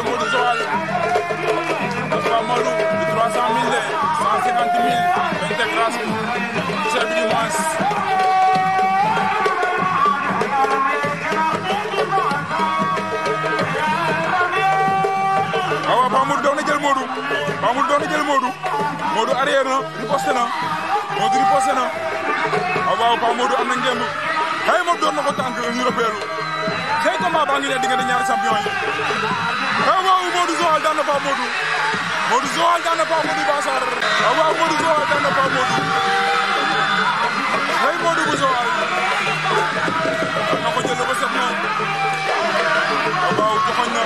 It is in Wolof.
diggante Modou Joal ak Pape Modou di 300 000 de 150 000 intégration cher bi dimanche. waaw Pape Modou doon na jël Modou Pape Modou doon na jël Modou Modou arrière na riposté na Modou riposté na waaw Pape Modou am na ngemb xëy Modou doon na ko tànk ñu repéelu xëy combat baa ngi ne diggante ñaari champion yi waaw Modou Joal daan na Pape Modou Modou Joal daan na Pape Modou Bassar waaw Modou Joal daan na Pape Modou xëy Modou bu Joal am na ko jël ba set na waaw joxoñ na